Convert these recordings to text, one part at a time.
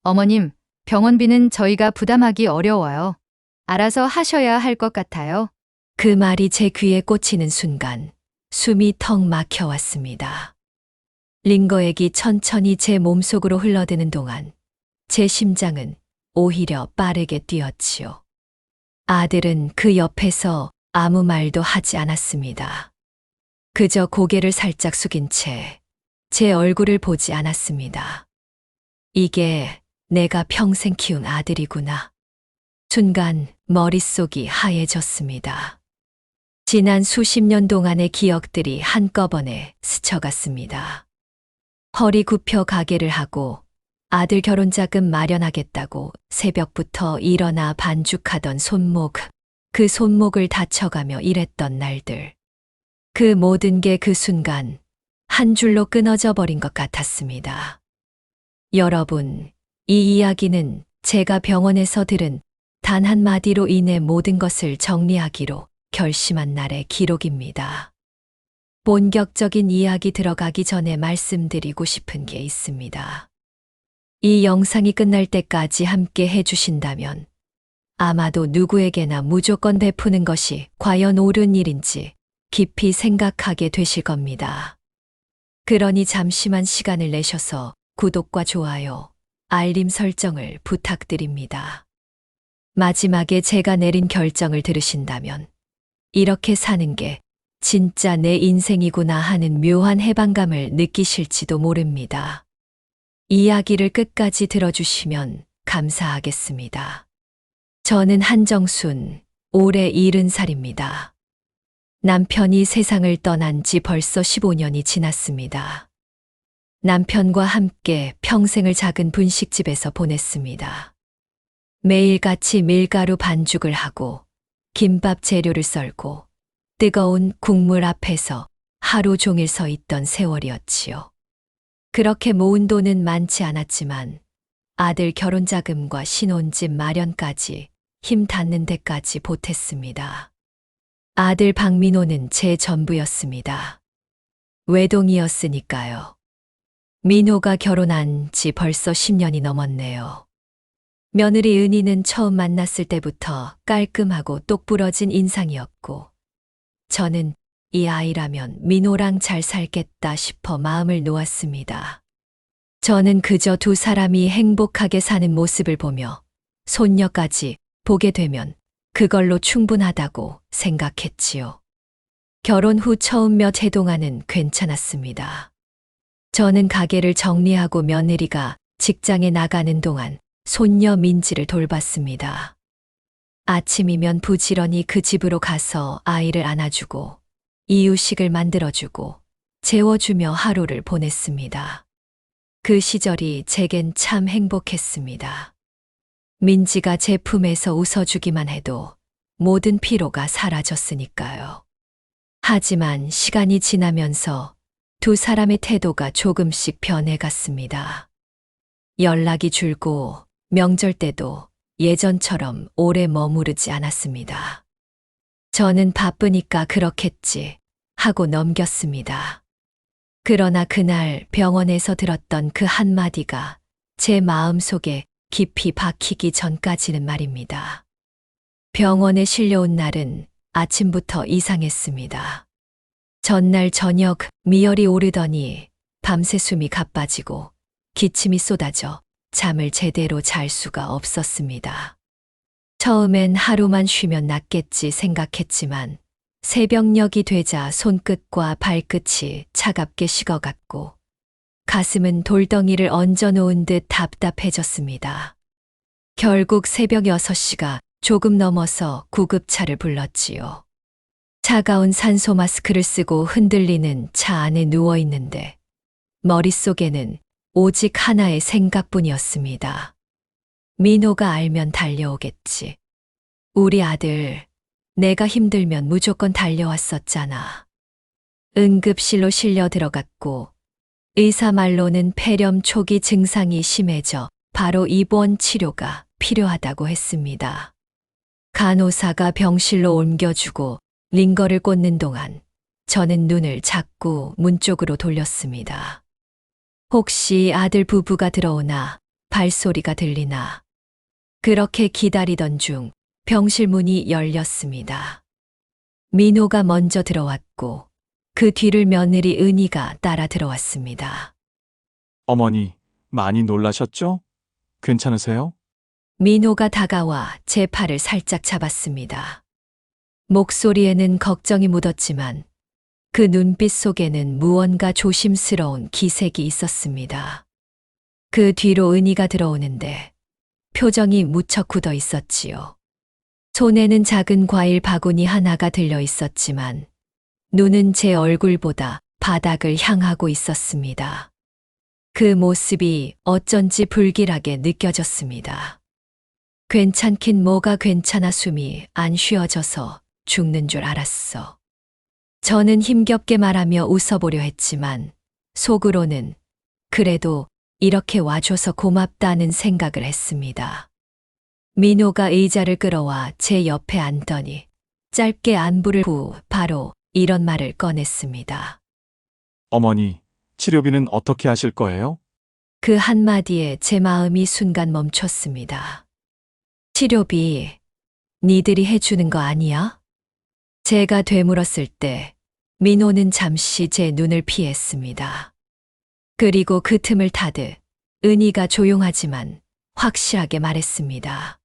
어머님, 병원비는 저희가 부담하기 어려워요. 알아서 하셔야 할 것 같아요. 그 말이 제 귀에 꽂히는 순간 숨이 턱 막혀왔습니다. 링거액이 천천히 제 몸속으로 흘러드는 동안 제 심장은 오히려 빠르게 뛰었지요. 아들은 그 옆에서 아무 말도 하지 않았습니다. 그저 고개를 살짝 숙인 채 제 얼굴을 보지 않았습니다. 이게 내가 평생 키운 아들이구나. 순간 머릿속이 하얘졌습니다. 지난 수십 년 동안의 기억들이 한꺼번에 스쳐갔습니다. 허리 굽혀 가게를 하고 아들 결혼 자금 마련하겠다고 새벽부터 일어나 반죽하던 손목, 그 손목을 다쳐가며 일했던 날들. 그 모든 게 그 순간 한 줄로 끊어져 버린 것 같았습니다. 여러분, 이 이야기는 제가 병원에서 들은 단 한마디로 인해 모든 것을 정리하기로 결심한 날의 기록입니다. 본격적인 이야기 들어가기 전에 말씀드리고 싶은 게 있습니다. 이 영상이 끝날 때까지 함께 해주신다면 아마도 누구에게나 무조건 베푸는 것이 과연 옳은 일인지 깊이 생각하게 되실 겁니다. 그러니 잠시만 시간을 내셔서 구독과 좋아요, 알림 설정을 부탁드립니다. 마지막에 제가 내린 결정을 들으신다면 이렇게 사는 게 진짜 내 인생이구나 하는 묘한 해방감을 느끼실지도 모릅니다. 이야기를 끝까지 들어주시면 감사하겠습니다. 저는 한정순, 올해 70살입니다. 남편이 세상을 떠난 지 벌써 15년이 지났습니다. 남편과 함께 평생을 작은 분식집에서 보냈습니다. 매일같이 밀가루 반죽을 하고 김밥 재료를 썰고 뜨거운 국물 앞에서 하루 종일 서 있던 세월이었지요. 그렇게 모은 돈은 많지 않았지만 아들 결혼 자금과 신혼집 마련까지 힘 닿는 데까지 보탰습니다. 아들 박민호는 제 전부였습니다. 외동이었으니까요. 민호가 결혼한 지 벌써 10년이 넘었네요. 며느리 은희는 처음 만났을 때부터 깔끔하고 똑부러진 인상이었고 저는 이 아이라면 민호랑 잘 살겠다 싶어 마음을 놓았습니다. 저는 그저 두 사람이 행복하게 사는 모습을 보며 손녀까지 보게 되면 그걸로 충분하다고 생각했지요. 결혼 후 처음 몇 해 동안은 괜찮았습니다. 저는 가게를 정리하고 며느리가 직장에 나가는 동안 손녀 민지를 돌봤습니다. 아침이면 부지런히 그 집으로 가서 아이를 안아주고 이유식을 만들어주고 재워주며 하루를 보냈습니다. 그 시절이 제겐 참 행복했습니다. 민지가 제 품에서 웃어주기만 해도 모든 피로가 사라졌으니까요. 하지만 시간이 지나면서 두 사람의 태도가 조금씩 변해갔습니다. 연락이 줄고 명절 때도 예전처럼 오래 머무르지 않았습니다. 저는 바쁘니까 그렇겠지 하고 넘겼습니다. 그러나 그날 병원에서 들었던 그 한마디가 제 마음속에 깊이 박히기 전까지는 말입니다. 병원에 실려온 날은 아침부터 이상했습니다. 전날 저녁 미열이 오르더니 밤새 숨이 가빠지고 기침이 쏟아져 잠을 제대로 잘 수가 없었습니다. 처음엔 하루만 쉬면 낫겠지 생각했지만 새벽녘이 되자 손끝과 발끝이 차갑게 식어갔고 가슴은 돌덩이를 얹어놓은 듯 답답해졌습니다. 결국 새벽 6시가 조금 넘어서 구급차를 불렀지요. 차가운 산소 마스크를 쓰고 흔들리는 차 안에 누워있는데 머릿속에는 오직 하나의 생각뿐이었습니다. 민호가 알면 달려오겠지. 우리 아들, 내가 힘들면 무조건 달려왔었잖아. 응급실로 실려 들어갔고 의사 말로는 폐렴 초기 증상이 심해져 바로 입원 치료가 필요하다고 했습니다. 간호사가 병실로 옮겨주고 링거를 꽂는 동안 저는 눈을 자꾸 문 쪽으로 돌렸습니다. 혹시 아들 부부가 들어오나 발소리가 들리나. 그렇게 기다리던 중 병실 문이 열렸습니다. 민호가 먼저 들어왔고 그 뒤를 며느리 은희가 따라 들어왔습니다. 어머니, 많이 놀라셨죠? 괜찮으세요? 민호가 다가와 제 팔을 살짝 잡았습니다. 목소리에는 걱정이 묻었지만 그 눈빛 속에는 무언가 조심스러운 기색이 있었습니다. 그 뒤로 은희가 들어오는데 표정이 무척 굳어 있었지요. 손에는 작은 과일 바구니 하나가 들려 있었지만 눈은 제 얼굴보다 바닥을 향하고 있었습니다. 그 모습이 어쩐지 불길하게 느껴졌습니다. 괜찮긴 뭐가 괜찮아. 숨이 안 쉬어져서 죽는 줄 알았어. 저는 힘겹게 말하며 웃어보려 했지만 속으로는 그래도 이렇게 와줘서 고맙다는 생각을 했습니다. 민호가 의자를 끌어와 제 옆에 앉더니 짧게 안부를 후 바로 이런 말을 꺼냈습니다. 어머니, 치료비는 어떻게 하실 거예요? 그 한마디에 제 마음이 순간 멈췄습니다. 치료비, 니들이 해주는 거 아니야? 제가 되물었을 때 민호는 잠시 제 눈을 피했습니다. 그리고 그 틈을 타듯 은희가 조용하지만 확실하게 말했습니다.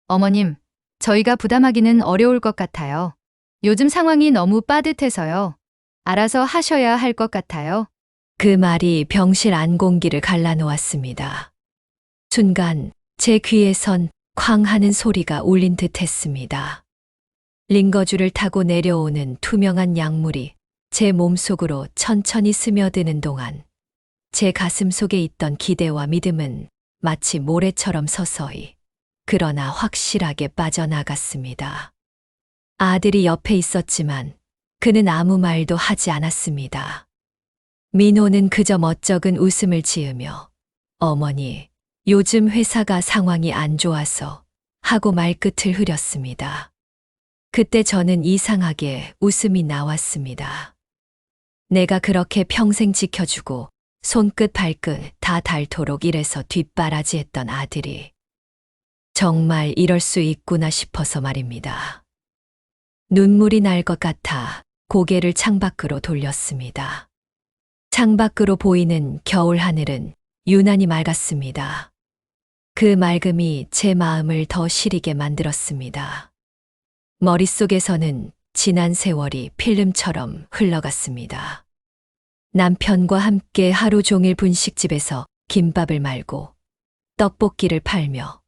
어머님, 저희가 부담하기는 어려울 것 같아요. 요즘 상황이 너무 빠듯해서요. 알아서 하셔야 할 것 같아요. 그 말이 병실 안 공기를 갈라놓았습니다. 순간 제 귀에선 쾅 하는 소리가 울린 듯 했습니다. 링거줄을 타고 내려오는 투명한 약물이 제 몸속으로 천천히 스며드는 동안 제 가슴 속에 있던 기대와 믿음은 마치 모래처럼 서서히 그러나 확실하게 빠져나갔습니다. 아들이 옆에 있었지만 그는 아무 말도 하지 않았습니다. 민호는 그저 멋쩍은 웃음을 지으며 어머니, 요즘 회사가 상황이 안 좋아서 하고 말끝을 흐렸습니다. 그때 저는 이상하게 웃음이 나왔습니다. 내가 그렇게 평생 지켜주고 손끝 발끝 다 닳도록 일해서 뒷바라지했던 아들이 정말 이럴 수 있구나 싶어서 말입니다. 눈물이 날 것 같아 고개를 창밖으로 돌렸습니다. 창밖으로 보이는 겨울 하늘은 유난히 맑았습니다. 그 맑음이 제 마음을 더 시리게 만들었습니다. 머릿속에서는 지난 세월이 필름처럼 흘러갔습니다. 남편과 함께 하루 종일 분식집에서 김밥을 말고 떡볶이를 팔며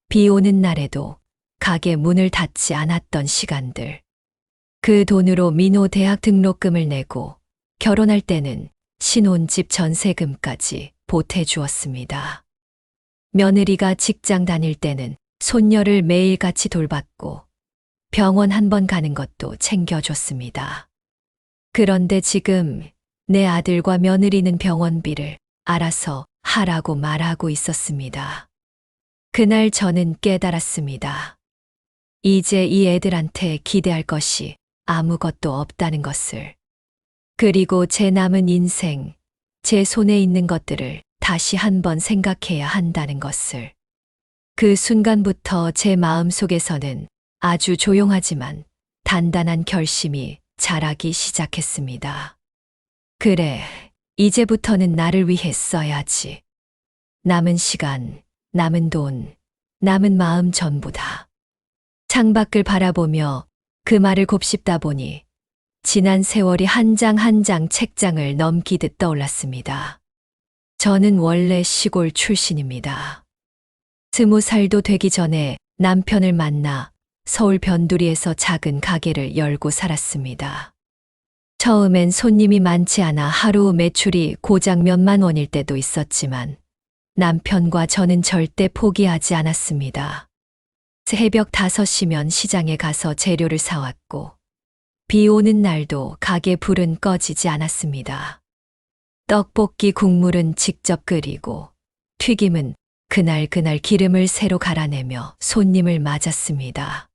비 오는 날에도 가게 문을 닫지 않았던 시간들. 그 돈으로 민호 대학 등록금을 내고 결혼할 때는 신혼집 전세금까지 보태주었습니다. 며느리가 직장 다닐 때는 손녀를 매일같이 돌봤고 병원 한 번 가는 것도 챙겨줬습니다. 그런데 지금 내 아들과 며느리는 병원비를 알아서 하라고 말하고 있었습니다. 그날 저는 깨달았습니다. 이제 이 애들한테 기대할 것이 아무것도 없다는 것을. 그리고 제 남은 인생, 제 손에 있는 것들을 다시 한번 생각해야 한다는 것을. 그 순간부터 제 마음 속에서는 아주 조용하지만 단단한 결심이 자라기 시작했습니다. 그래, 이제부터는 나를 위해 써야지. 남은 시간, 남은 돈, 남은 마음 전부 다. 창밖을 바라보며 그 말을 곱씹다 보니 지난 세월이 한 장 한 장 책장을 넘기듯 떠올랐습니다. 저는 원래 시골 출신입니다. 20살도 되기 전에 남편을 만나 서울 변두리에서 작은 가게를 열고 살았습니다. 처음엔 손님이 많지 않아 하루 매출이 고작 몇만 원일 때도 있었지만 남편과 저는 절대 포기하지 않았습니다. 새벽 5시면 시장에 가서 재료를 사왔고 비 오는 날도 가게 불은 꺼지지 않았습니다. 떡볶이 국물은 직접 끓이고 튀김은 그날 기름을 새로 갈아내며 손님을 맞았습니다.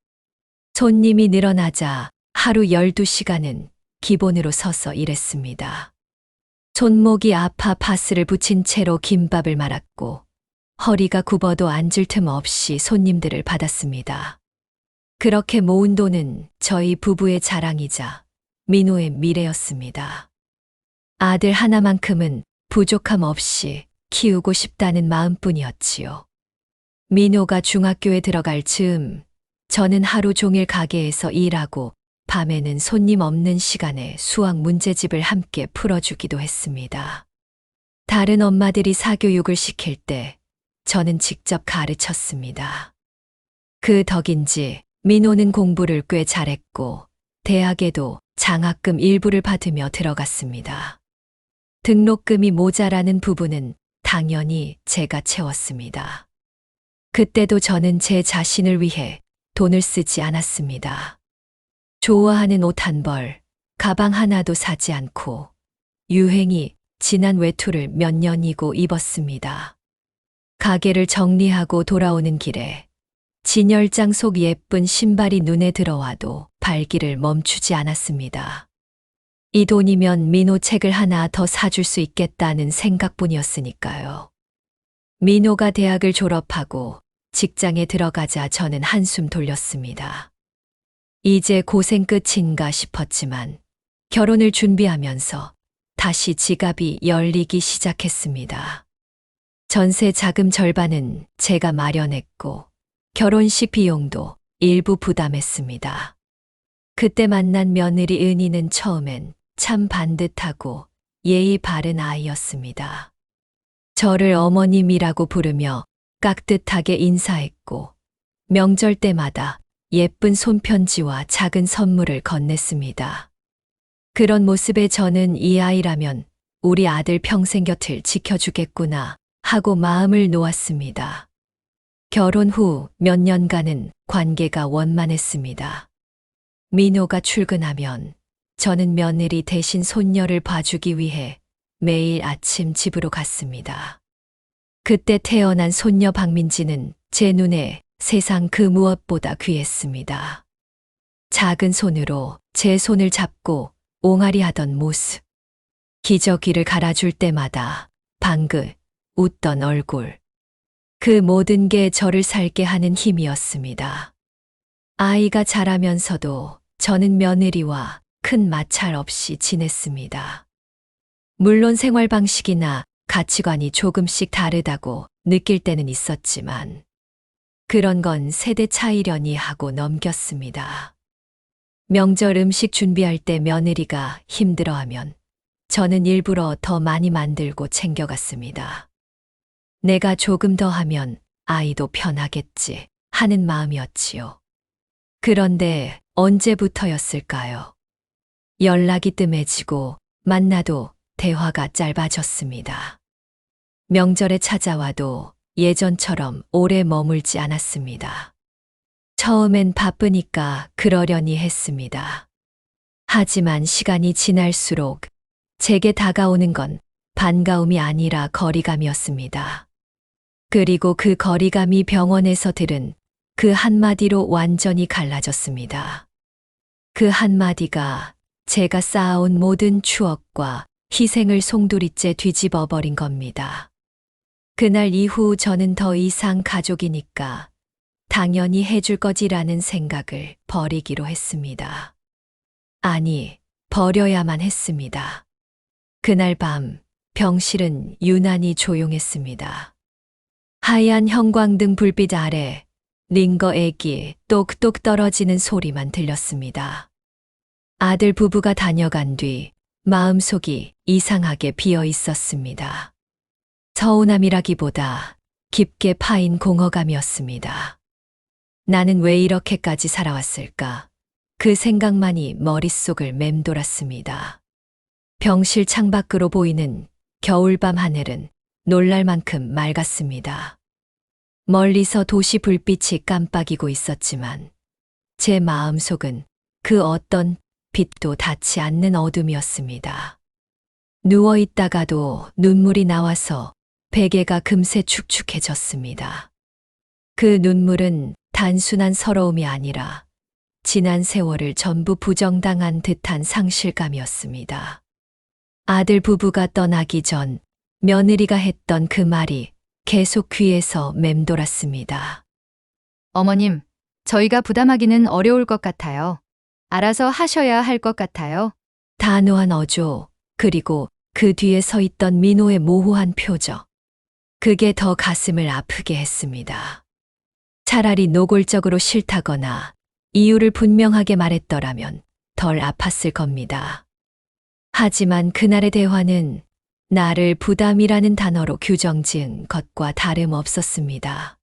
손님이 늘어나자 하루 12시간은 기본으로 서서 일했습니다. 손목이 아파 파스를 붙인 채로 김밥을 말았고 허리가 굽어도 앉을 틈 없이 손님들을 받았습니다. 그렇게 모은 돈은 저희 부부의 자랑이자 민호의 미래였습니다. 아들 하나만큼은 부족함 없이 키우고 싶다는 마음뿐이었지요. 민호가 중학교에 들어갈 즈음 저는 하루 종일 가게에서 일하고 밤에는 손님 없는 시간에 수학 문제집을 함께 풀어주기도 했습니다. 다른 엄마들이 사교육을 시킬 때 저는 직접 가르쳤습니다. 그 덕인지 민호는 공부를 꽤 잘했고 대학에도 장학금 일부를 받으며 들어갔습니다. 등록금이 모자라는 부분은 당연히 제가 채웠습니다. 그때도 저는 제 자신을 위해 돈을 쓰지 않았습니다. 좋아하는 옷 한 벌, 가방 하나도 사지 않고 유행이 지난 외투를 몇 년이고 입었습니다. 가게를 정리하고 돌아오는 길에 진열장 속 예쁜 신발이 눈에 들어와도 발길을 멈추지 않았습니다. 이 돈이면 민호 책을 하나 더 사줄 수 있겠다는 생각뿐이었으니까요. 민호가 대학을 졸업하고 직장에 들어가자 저는 한숨 돌렸습니다. 이제 고생 끝인가 싶었지만 결혼을 준비하면서 다시 지갑이 열리기 시작했습니다. 전세 자금 절반은 제가 마련했고 결혼식 비용도 일부 부담했습니다. 그때 만난 며느리 은희는 처음엔 참 반듯하고 예의 바른 아이였습니다. 저를 어머님이라고 부르며 깍듯하게 인사했고 명절 때마다 예쁜 손편지와 작은 선물을 건넸습니다. 그런 모습에 저는 이 아이라면 우리 아들 평생 곁을 지켜주겠구나 하고 마음을 놓았습니다. 결혼 후 몇 년간은 관계가 원만했습니다. 민호가 출근하면 저는 며느리 대신 손녀를 봐주기 위해 매일 아침 집으로 갔습니다. 그때 태어난 손녀 박민지는 제 눈에 세상 그 무엇보다 귀했습니다. 작은 손으로 제 손을 잡고 옹알이 하던 모습, 기저귀를 갈아줄 때마다 방긋 웃던 얼굴, 그 모든 게 저를 살게 하는 힘이었습니다. 아이가 자라면서도 저는 며느리와 큰 마찰 없이 지냈습니다. 물론 생활 방식이나 가치관이 조금씩 다르다고 느낄 때는 있었지만 그런 건 세대 차이려니 하고 넘겼습니다. 명절 음식 준비할 때 며느리가 힘들어하면 저는 일부러 더 많이 만들고 챙겨갔습니다. 내가 조금 더 하면 아이도 편하겠지 하는 마음이었지요. 그런데 언제부터였을까요? 연락이 뜸해지고 만나도 대화가 짧아졌습니다. 명절에 찾아와도 예전처럼 오래 머물지 않았습니다. 처음엔 바쁘니까 그러려니 했습니다. 하지만 시간이 지날수록 제게 다가오는 건 반가움이 아니라 거리감이었습니다. 그리고 그 거리감이 병원에서 들은 그 한마디로 완전히 갈라졌습니다. 그 한마디가 제가 쌓아온 모든 추억과 희생을 송두리째 뒤집어 버린 겁니다. 그날 이후 저는 더 이상 가족이니까 당연히 해줄 거지라는 생각을 버리기로 했습니다. 아니, 버려야만 했습니다. 그날 밤 병실은 유난히 조용했습니다. 하얀 형광등 불빛 아래 링거 액이 똑똑 떨어지는 소리만 들렸습니다. 아들 부부가 다녀간 뒤 마음속이 이상하게 비어 있었습니다. 서운함이라기보다 깊게 파인 공허감이었습니다. 나는 왜 이렇게까지 살아왔을까? 그 생각만이 머릿속을 맴돌았습니다. 병실 창밖으로 보이는 겨울밤 하늘은 놀랄 만큼 맑았습니다. 멀리서 도시 불빛이 깜빡이고 있었지만 제 마음속은 그 어떤 빛도 닿지 않는 어둠이었습니다. 누워 있다가도 눈물이 나와서 베개가 금세 축축해졌습니다. 그 눈물은 단순한 서러움이 아니라 지난 세월을 전부 부정당한 듯한 상실감이었습니다. 아들 부부가 떠나기 전 며느리가 했던 그 말이 계속 귀에서 맴돌았습니다. 어머님, 저희가 부담하기는 어려울 것 같아요. 알아서 하셔야 할 것 같아요. 단호한 어조, 그리고 그 뒤에 서 있던 민호의 모호한 표정. 그게 더 가슴을 아프게 했습니다. 차라리 노골적으로 싫다거나 이유를 분명하게 말했더라면 덜 아팠을 겁니다. 하지만 그날의 대화는 나를 부담이라는 단어로 규정 지은 것과 다름없었습니다.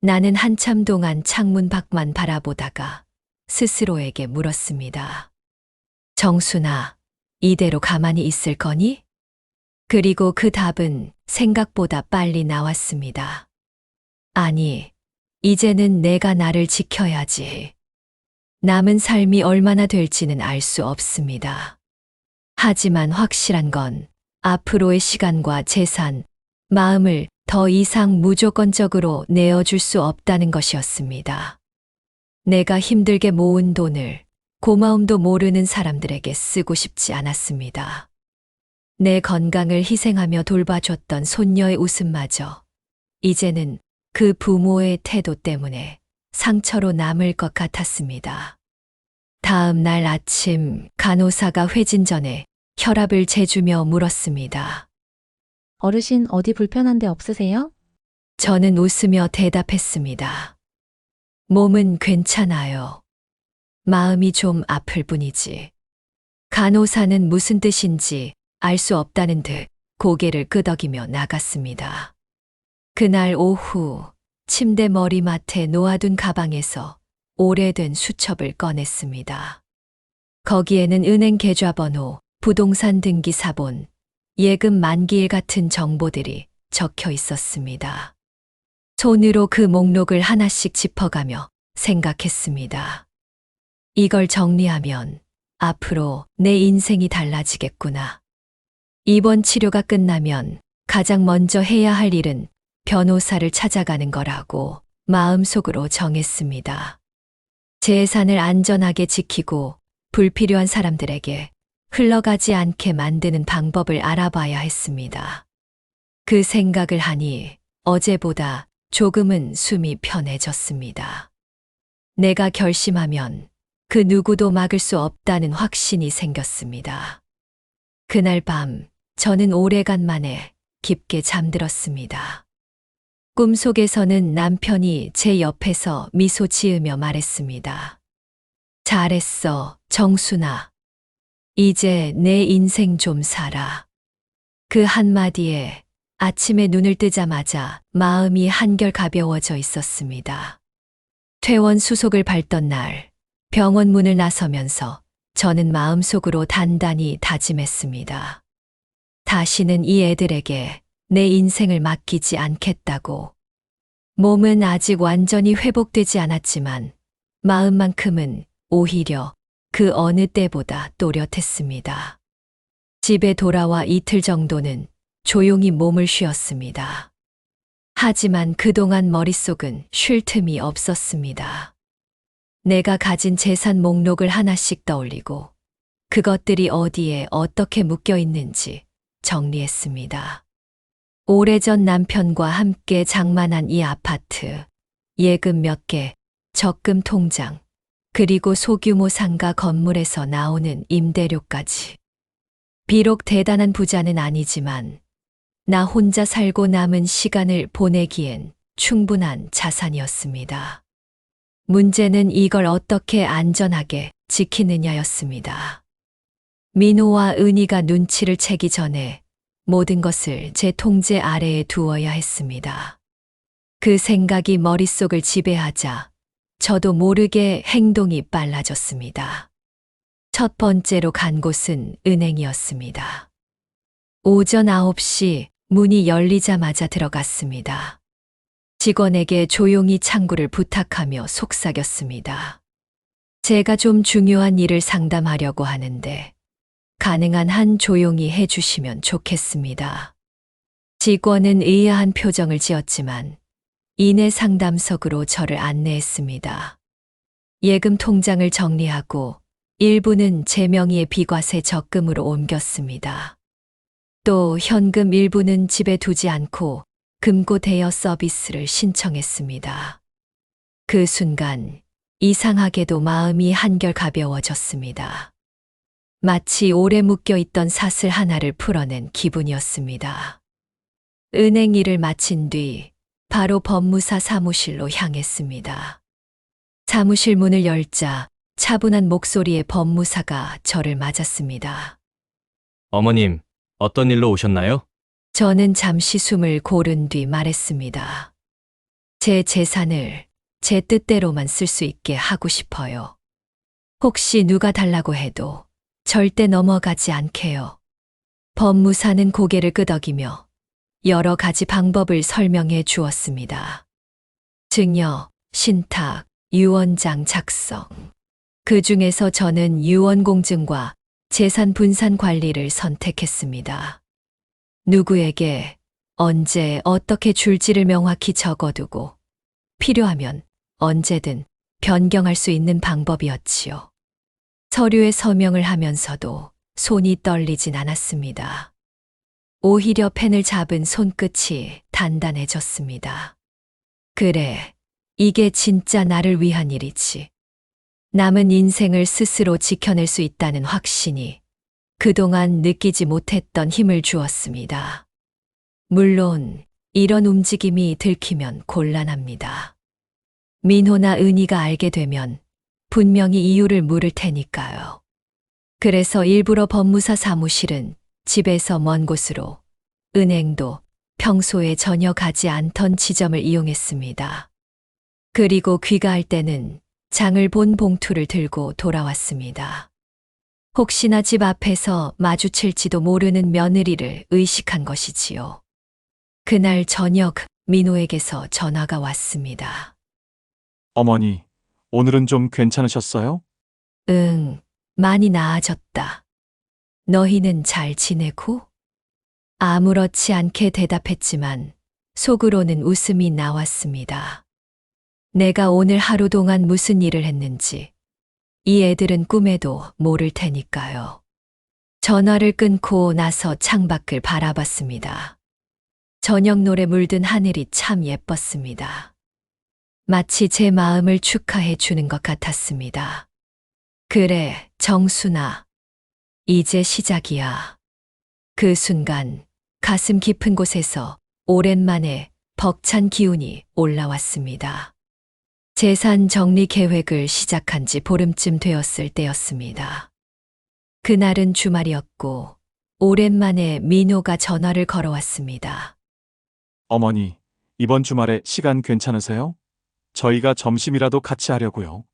나는 한참 동안 창문 밖만 바라보다가 스스로에게 물었습니다. 정순아, 이대로 가만히 있을 거니? 그리고 그 답은 생각보다 빨리 나왔습니다. 아니, 이제는 내가 나를 지켜야지. 남은 삶이 얼마나 될지는 알 수 없습니다. 하지만 확실한 건 앞으로의 시간과 재산, 마음을 더 이상 무조건적으로 내어줄 수 없다는 것이었습니다. 내가 힘들게 모은 돈을 고마움도 모르는 사람들에게 쓰고 싶지 않았습니다. 내 건강을 희생하며 돌봐줬던 손녀의 웃음마저 이제는 그 부모의 태도 때문에 상처로 남을 것 같았습니다. 다음 날 아침 간호사가 회진 전에 혈압을 재주며 물었습니다. 어르신 어디 불편한 데 없으세요? 저는 웃으며 대답했습니다. 몸은 괜찮아요. 마음이 좀 아플 뿐이지. 간호사는 무슨 뜻인지 알 수 없다는 듯 고개를 끄덕이며 나갔습니다. 그날 오후 침대 머리맡에 놓아둔 가방에서 오래된 수첩을 꺼냈습니다. 거기에는 은행 계좌번호, 부동산 등기 사본, 예금 만기일 같은 정보들이 적혀 있었습니다. 손으로 그 목록을 하나씩 짚어가며 생각했습니다. 이걸 정리하면 앞으로 내 인생이 달라지겠구나. 이번 치료가 끝나면 가장 먼저 해야 할 일은 변호사를 찾아가는 거라고 마음속으로 정했습니다. 재산을 안전하게 지키고 불필요한 사람들에게 흘러가지 않게 만드는 방법을 알아봐야 했습니다. 그 생각을 하니 어제보다 조금은 숨이 편해졌습니다. 내가 결심하면 그 누구도 막을 수 없다는 확신이 생겼습니다. 그날 밤 저는 오래간만에 깊게 잠들었습니다. 꿈속에서는 남편이 제 옆에서 미소 지으며 말했습니다. 잘했어, 정순아. 이제 내 인생 좀 살아. 그 한마디에 아침에 눈을 뜨자마자 마음이 한결 가벼워져 있었습니다. 퇴원 수속을 밟던 날 병원 문을 나서면서 저는 마음속으로 단단히 다짐했습니다. 다시는 이 애들에게 내 인생을 맡기지 않겠다고. 몸은 아직 완전히 회복되지 않았지만 마음만큼은 오히려 그 어느 때보다 또렷했습니다. 집에 돌아와 이틀 정도는 조용히 몸을 쉬었습니다. 하지만 그동안 머릿속은 쉴 틈이 없었습니다. 내가 가진 재산 목록을 하나씩 떠올리고 그것들이 어디에 어떻게 묶여 있는지 정리했습니다. 오래전 남편과 함께 장만한 이 아파트, 예금 몇 개, 적금 통장, 그리고 소규모 상가 건물에서 나오는 임대료까지. 비록 대단한 부자는 아니지만 나 혼자 살고 남은 시간을 보내기엔 충분한 자산이었습니다. 문제는 이걸 어떻게 안전하게 지키느냐였습니다. 민호와 은희가 눈치를 채기 전에 모든 것을 제 통제 아래에 두어야 했습니다. 그 생각이 머릿속을 지배하자 저도 모르게 행동이 빨라졌습니다. 첫 번째로 간 곳은 은행이었습니다. 오전 9시 문이 열리자마자 들어갔습니다. 직원에게 조용히 창구를 부탁하며 속삭였습니다. 제가 좀 중요한 일을 상담하려고 하는데 가능한 한 조용히 해주시면 좋겠습니다. 직원은 의아한 표정을 지었지만 이내 상담석으로 저를 안내했습니다. 예금 통장을 정리하고 일부는 제 명의의 비과세 적금으로 옮겼습니다. 또 현금 일부는 집에 두지 않고 금고 대여 서비스를 신청했습니다. 그 순간 이상하게도 마음이 한결 가벼워졌습니다. 마치 오래 묶여 있던 사슬 하나를 풀어낸 기분이었습니다. 은행 일을 마친 뒤 바로 법무사 사무실로 향했습니다. 사무실 문을 열자 차분한 목소리의 법무사가 저를 맞았습니다. 어머님, 어떤 일로 오셨나요? 저는 잠시 숨을 고른 뒤 말했습니다. 제 재산을 제 뜻대로만 쓸 수 있게 하고 싶어요. 혹시 누가 달라고 해도 절대 넘어가지 않게요. 법무사는 고개를 끄덕이며 여러 가지 방법을 설명해 주었습니다. 증여, 신탁, 유언장 작성. 그 중에서 저는 유언공증과 재산 분산 관리를 선택했습니다. 누구에게 언제 어떻게 줄지를 명확히 적어두고 필요하면 언제든 변경할 수 있는 방법이었지요. 서류에 서명을 하면서도 손이 떨리진 않았습니다. 오히려 펜을 잡은 손끝이 단단해졌습니다. 그래, 이게 진짜 나를 위한 일이지. 남은 인생을 스스로 지켜낼 수 있다는 확신이 그동안 느끼지 못했던 힘을 주었습니다. 물론 이런 움직임이 들키면 곤란합니다. 민호나 은희가 알게 되면 분명히 이유를 물을 테니까요. 그래서 일부러 법무사 사무실은 집에서 먼 곳으로, 은행도 평소에 전혀 가지 않던 지점을 이용했습니다. 그리고 귀가할 때는 장을 본 봉투를 들고 돌아왔습니다. 혹시나 집 앞에서 마주칠지도 모르는 며느리를 의식한 것이지요. 그날 저녁 민호에게서 전화가 왔습니다. 어머니, 오늘은 좀 괜찮으셨어요? 응, 많이 나아졌다. 너희는 잘 지내고? 아무렇지 않게 대답했지만 속으로는 웃음이 나왔습니다. 내가 오늘 하루 동안 무슨 일을 했는지 이 애들은 꿈에도 모를 테니까요. 전화를 끊고 나서 창밖을 바라봤습니다. 저녁 노래 물든 하늘이 참 예뻤습니다. 마치 제 마음을 축하해 주는 것 같았습니다. 그래, 정순아. 이제 시작이야. 그 순간 가슴 깊은 곳에서 오랜만에 벅찬 기운이 올라왔습니다. 재산 정리 계획을 시작한 지 보름쯤 되었을 때였습니다. 그날은 주말이었고 오랜만에 민호가 전화를 걸어왔습니다. 어머니, 이번 주말에 시간 괜찮으세요? 저희가 점심이라도 같이 하려고요.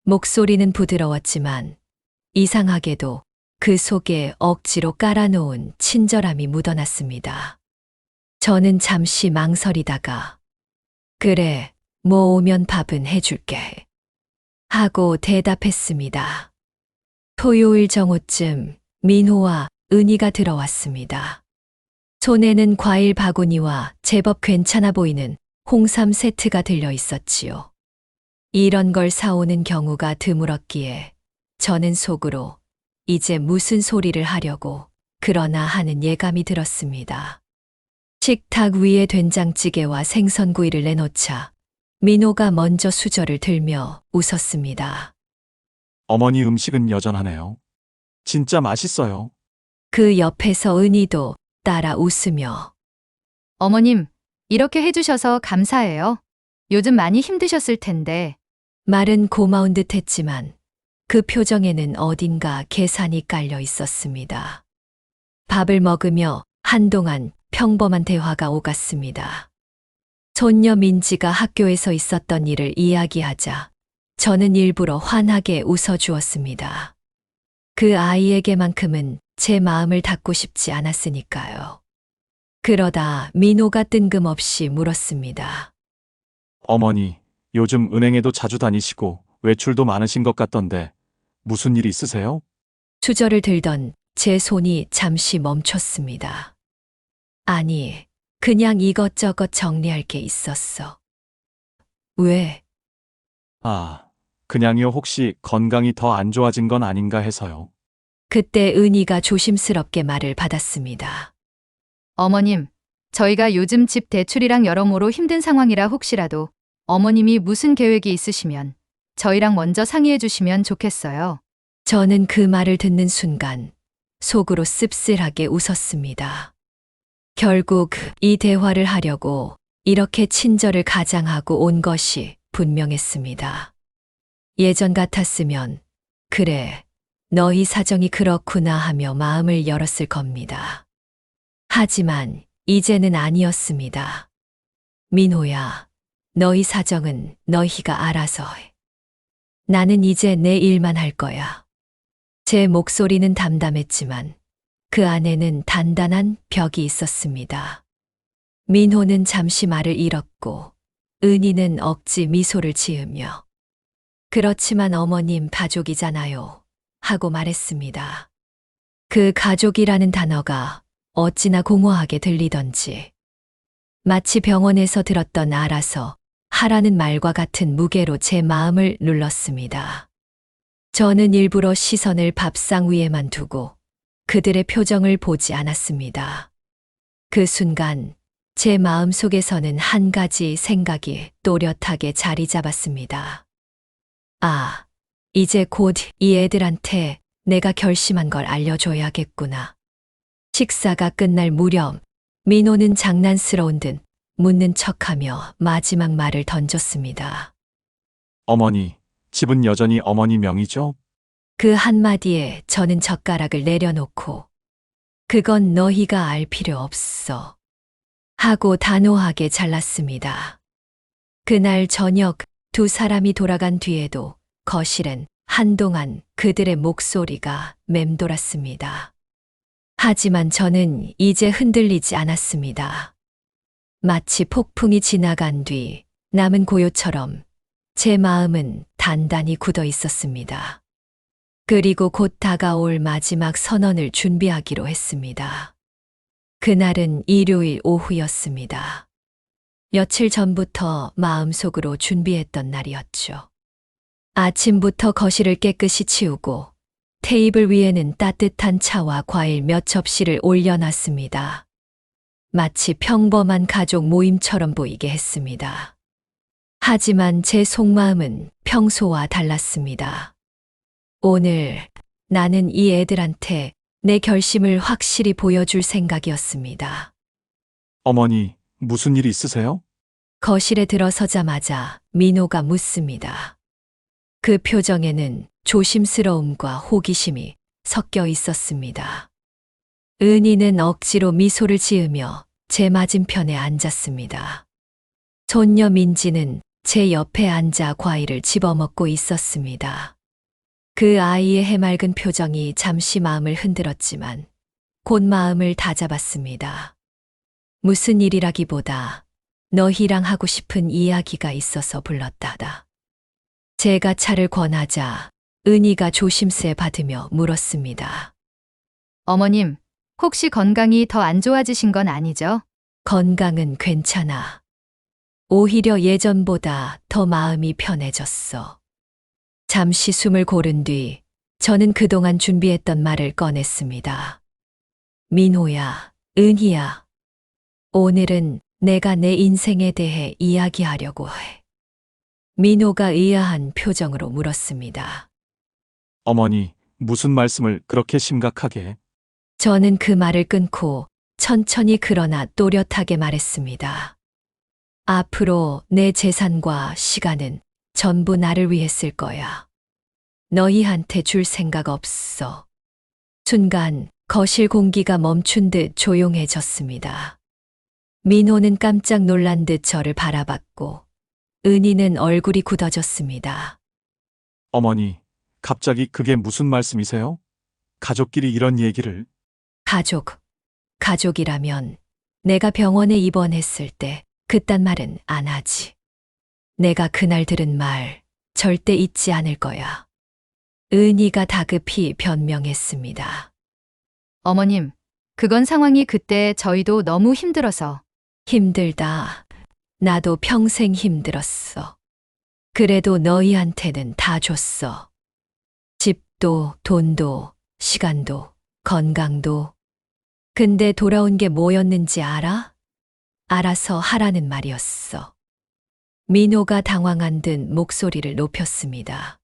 목소리는 부드러웠지만 이상하게도 그 속에 억지로 깔아놓은 친절함이 묻어났습니다. 저는 잠시 망설이다가 그래, 뭐 오면 밥은 해줄게 하고 대답했습니다. 토요일 정오쯤 민호와 은희가 들어왔습니다. 손에는 과일 바구니와 제법 괜찮아 보이는 홍삼 세트가 들려 있었지요. 이런 걸 사오는 경우가 드물었기에 저는 속으로 이제 무슨 소리를 하려고 그러나 하는 예감이 들었습니다. 식탁 위에 된장찌개와 생선구이를 내놓자 민호가 먼저 수저를 들며 웃었습니다. 어머니 음식은 여전하네요. 진짜 맛있어요. 그 옆에서 은희도 따라 웃으며 어머님, 이렇게 해주셔서 감사해요. 요즘 많이 힘드셨을 텐데. 말은 고마운 듯 했지만 그 표정에는 어딘가 계산이 깔려 있었습니다. 밥을 먹으며 한동안 평범한 대화가 오갔습니다. 손녀 민지가 학교에서 있었던 일을 이야기하자 저는 일부러 환하게 웃어주었습니다. 그 아이에게만큼은 제 마음을 닫고 싶지 않았으니까요. 그러다 민호가 뜬금없이 물었습니다. 어머니, 요즘 은행에도 자주 다니시고 외출도 많으신 것 같던데 무슨 일 있으세요? 수저를 들던 제 손이 잠시 멈췄습니다. 아니, 그냥 이것저것 정리할 게 있었어. 왜? 아, 그냥요. 혹시 건강이 더 안 좋아진 건 아닌가 해서요. 그때 은희가 조심스럽게 말을 받았습니다. 어머님, 저희가 요즘 집 대출이랑 여러모로 힘든 상황이라 혹시라도 어머님이 무슨 계획이 있으시면 저희랑 먼저 상의해 주시면 좋겠어요. 저는 그 말을 듣는 순간 속으로 씁쓸하게 웃었습니다. 결국 이 대화를 하려고 이렇게 친절을 가장하고 온 것이 분명했습니다. 예전 같았으면 그래, 너희 사정이 그렇구나 하며 마음을 열었을 겁니다. 하지만 이제는 아니었습니다. 민호야, 너희 사정은 너희가 알아서 해. 나는 이제 내 일만 할 거야. 제 목소리는 담담했지만 그 안에는 단단한 벽이 있었습니다. 민호는 잠시 말을 잃었고 은희는 억지 미소를 지으며 그렇지만 어머님 가족이잖아요 하고 말했습니다. 그 가족이라는 단어가 어찌나 공허하게 들리던지 마치 병원에서 들었던 알아서 하라는 말과 같은 무게로 제 마음을 눌렀습니다. 저는 일부러 시선을 밥상 위에만 두고 그들의 표정을 보지 않았습니다. 그 순간 제 마음 속에서는 한 가지 생각이 또렷하게 자리 잡았습니다. 아, 이제 곧 이 애들한테 내가 결심한 걸 알려줘야겠구나. 식사가 끝날 무렵 민호는 장난스러운 듯 묻는 척하며 마지막 말을 던졌습니다. 어머니, 집은 여전히 어머니 명의죠? 그 한마디에 저는 젓가락을 내려놓고 그건 너희가 알 필요 없어 하고 단호하게 잘랐습니다. 그날 저녁 두 사람이 돌아간 뒤에도 거실엔 한동안 그들의 목소리가 맴돌았습니다. 하지만 저는 이제 흔들리지 않았습니다. 마치 폭풍이 지나간 뒤 남은 고요처럼 제 마음은 단단히 굳어 있었습니다. 그리고 곧 다가올 마지막 선언을 준비하기로 했습니다. 그날은 일요일 오후였습니다. 며칠 전부터 마음속으로 준비했던 날이었죠. 아침부터 거실을 깨끗이 치우고 테이블 위에는 따뜻한 차와 과일 몇 접시를 올려놨습니다. 마치 평범한 가족 모임처럼 보이게 했습니다. 하지만 제 속마음은 평소와 달랐습니다. 오늘 나는 이 애들한테 내 결심을 확실히 보여줄 생각이었습니다. 어머니, 무슨 일 있으세요? 거실에 들어서자마자 민호가 묻습니다. 그 표정에는 조심스러움과 호기심이 섞여 있었습니다. 은희는 억지로 미소를 지으며 제 맞은편에 앉았습니다. 손녀 민지는 제 옆에 앉아 과일을 집어먹고 있었습니다. 그 아이의 해맑은 표정이 잠시 마음을 흔들었지만 곧 마음을 다잡았습니다. 무슨 일이라기보다 너희랑 하고 싶은 이야기가 있어서 불렀다다. 제가 차를 권하자 은희가 조심스레 받으며 물었습니다. 어머님, 혹시 건강이 더 안 좋아지신 건 아니죠? 건강은 괜찮아. 오히려 예전보다 더 마음이 편해졌어. 잠시 숨을 고른 뒤 저는 그동안 준비했던 말을 꺼냈습니다. 민호야, 은희야. 오늘은 내가 내 인생에 대해 이야기하려고 해. 민호가 의아한 표정으로 물었습니다. 어머니, 무슨 말씀을 그렇게 심각하게? 저는 그 말을 끊고 천천히 그러나 또렷하게 말했습니다. 앞으로 내 재산과 시간은 전부 나를 위해 쓸 거야. 너희한테 줄 생각 없어. 순간 거실 공기가 멈춘 듯 조용해졌습니다. 민호는 깜짝 놀란 듯 저를 바라봤고 은희는 얼굴이 굳어졌습니다. 어머니, 갑자기 그게 무슨 말씀이세요? 가족끼리 이런 얘기를. 가족이라면 내가 병원에 입원했을 때 그딴 말은 안 하지. 내가 그날 들은 말 절대 잊지 않을 거야. 은희가 다급히 변명했습니다. 어머님, 그건 상황이 그때 저희도 너무 힘들어서. 힘들다. 나도 평생 힘들었어. 그래도 너희한테는 다 줬어. 집도, 돈도, 시간도, 건강도. 근데 돌아온 게 뭐였는지 알아? 알아서 하라는 말이었어. 민호가 당황한 듯 목소리를 높였습니다.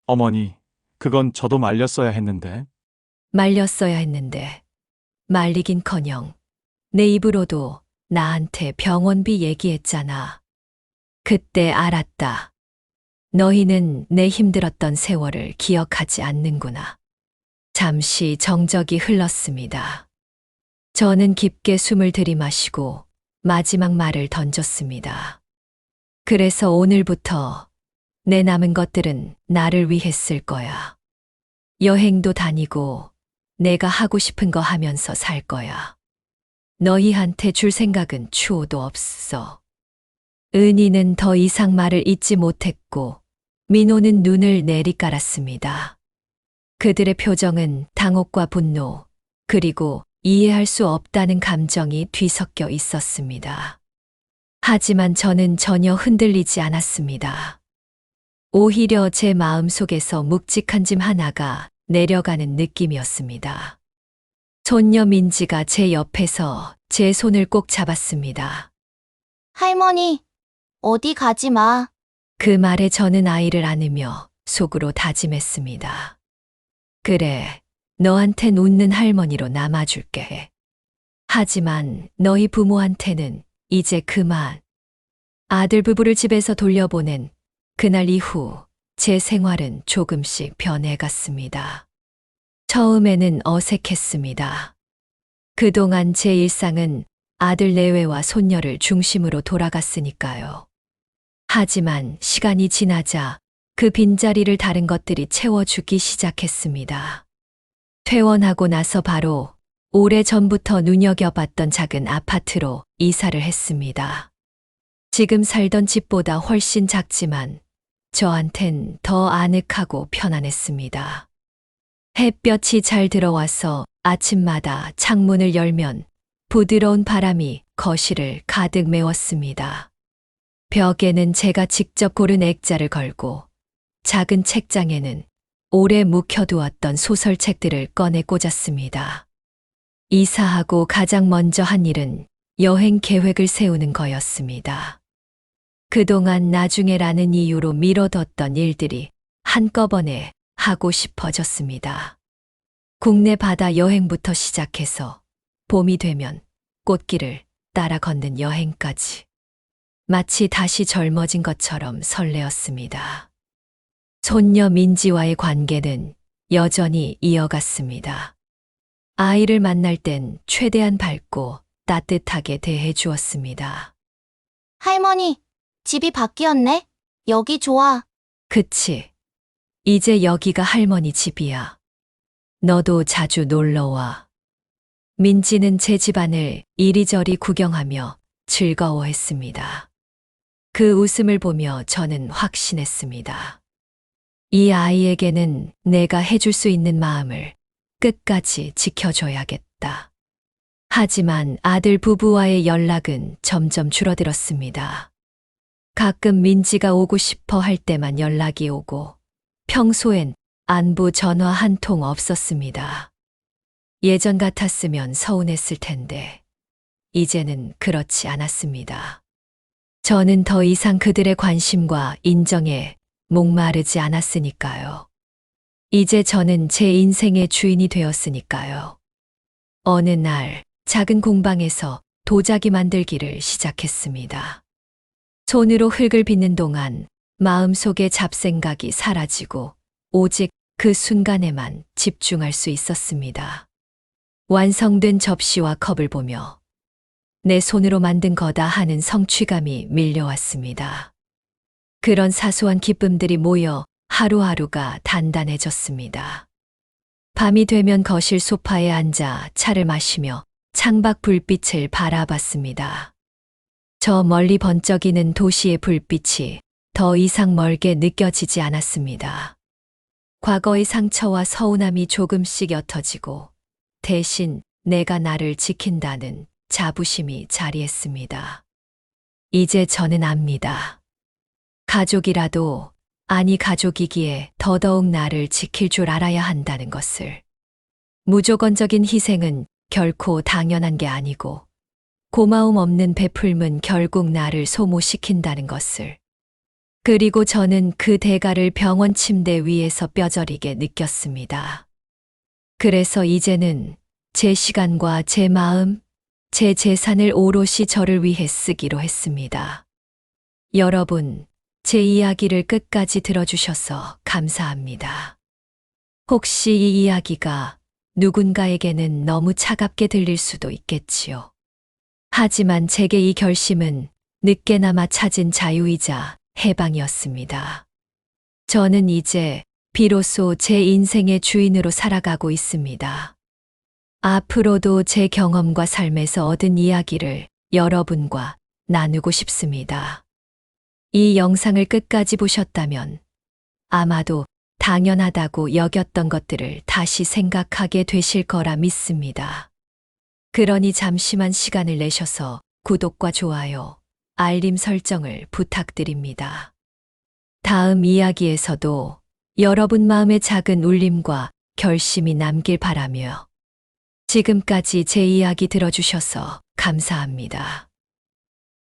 어머니, 그건 저도 말렸어야 했는데. 말렸어야 했는데 말리긴커녕 내 입으로도 나한테 병원비 얘기했잖아. 그때 알았다. 너희는 내 힘들었던 세월을 기억하지 않는구나. 잠시 정적이 흘렀습니다. 저는 깊게 숨을 들이마시고 마지막 말을 던졌습니다. 그래서 오늘부터 내 남은 것들은 나를 위해 쓸 거야. 여행도 다니고 내가 하고 싶은 거 하면서 살 거야. 너희한테 줄 생각은 추호도 없어. 은희는 더 이상 말을 잇지 못했고 민호는 눈을 내리깔았습니다. 그들의 표정은 당혹과 분노, 그리고 이해할 수 없다는 감정이 뒤섞여 있었습니다. 하지만 저는 전혀 흔들리지 않았습니다. 오히려 제 마음속에서 묵직한 짐 하나가 내려가는 느낌이었습니다. 손녀 민지가 제 옆에서 제 손을 꼭 잡았습니다. 할머니, 어디 가지 마. 그 말에 저는 아이를 안으며 속으로 다짐했습니다. 그래, 너한텐 웃는 할머니로 남아줄게. 하지만 너희 부모한테는 이제 그만. 아들 부부를 집에서 돌려보낸 그날 이후 제 생활은 조금씩 변해갔습니다. 처음에는 어색했습니다. 그동안 제 일상은 아들 내외와 손녀를 중심으로 돌아갔으니까요. 하지만 시간이 지나자 그 빈자리를 다른 것들이 채워주기 시작했습니다. 퇴원하고 나서 바로 오래전부터 눈여겨봤던 작은 아파트로 이사를 했습니다. 지금 살던 집보다 훨씬 작지만 저한텐 더 아늑하고 편안했습니다. 햇볕이 잘 들어와서 아침마다 창문을 열면 부드러운 바람이 거실을 가득 메웠습니다. 벽에는 제가 직접 고른 액자를 걸고 작은 책장에는 오래 묵혀두었던 소설책들을 꺼내 꽂았습니다. 이사하고 가장 먼저 한 일은 여행 계획을 세우는 거였습니다. 그동안 나중에라는 이유로 미뤄뒀던 일들이 한꺼번에 하고 싶어졌습니다. 국내 바다 여행부터 시작해서 봄이 되면 꽃길을 따라 걷는 여행까지. 마치 다시 젊어진 것처럼 설레었습니다. 손녀 민지와의 관계는 여전히 이어갔습니다. 아이를 만날 땐 최대한 밝고 따뜻하게 대해 주었습니다. 할머니, 집이 바뀌었네. 여기 좋아. 그치. 이제 여기가 할머니 집이야. 너도 자주 놀러와. 민지는 제 집안을 이리저리 구경하며 즐거워했습니다. 그 웃음을 보며 저는 확신했습니다. 이 아이에게는 내가 해줄 수 있는 마음을 끝까지 지켜줘야겠다. 하지만 아들 부부와의 연락은 점점 줄어들었습니다. 가끔 민지가 오고 싶어 할 때만 연락이 오고 평소엔 안부 전화 한 통 없었습니다. 예전 같았으면 서운했을 텐데 이제는 그렇지 않았습니다. 저는 더 이상 그들의 관심과 인정에 목마르지 않았으니까요. 이제 저는 제 인생의 주인이 되었으니까요. 어느 날 작은 공방에서 도자기 만들기를 시작했습니다. 손으로 흙을 빚는 동안 마음속의 잡생각이 사라지고 오직 그 순간에만 집중할 수 있었습니다. 완성된 접시와 컵을 보며 내 손으로 만든 거다 하는 성취감이 밀려왔습니다. 그런 사소한 기쁨들이 모여 하루하루가 단단해졌습니다. 밤이 되면 거실 소파에 앉아 차를 마시며 창밖 불빛을 바라봤습니다. 저 멀리 번쩍이는 도시의 불빛이 더 이상 멀게 느껴지지 않았습니다. 과거의 상처와 서운함이 조금씩 옅어지고 대신 내가 나를 지킨다는 자부심이 자리했습니다. 이제 저는 압니다. 가족이라도 아니 가족이기에 더더욱 나를 지킬 줄 알아야 한다는 것을. 무조건적인 희생은 결코 당연한 게 아니고 고마움 없는 베풀문 결국 나를 소모시킨다는 것을. 그리고 저는 그 대가를 병원 침대 위에서 뼈저리게 느꼈습니다. 그래서 이제는 제 시간과 제 마음, 제 재산을 오롯이 저를 위해 쓰기로 했습니다. 여러분, 제 이야기를 끝까지 들어주셔서 감사합니다. 혹시 이 이야기가 누군가에게는 너무 차갑게 들릴 수도 있겠지요. 하지만 제게 이 결심은 늦게나마 찾은 자유이자 해방이었습니다. 저는 이제 비로소 제 인생의 주인으로 살아가고 있습니다. 앞으로도 제 경험과 삶에서 얻은 이야기를 여러분과 나누고 싶습니다. 이 영상을 끝까지 보셨다면 아마도 당연하다고 여겼던 것들을 다시 생각하게 되실 거라 믿습니다. 그러니 잠시만 시간을 내셔서 구독과 좋아요, 알림 설정을 부탁드립니다. 다음 이야기에서도 여러분 마음의 작은 울림과 결심이 남길 바라며 지금까지 제 이야기 들어주셔서 감사합니다.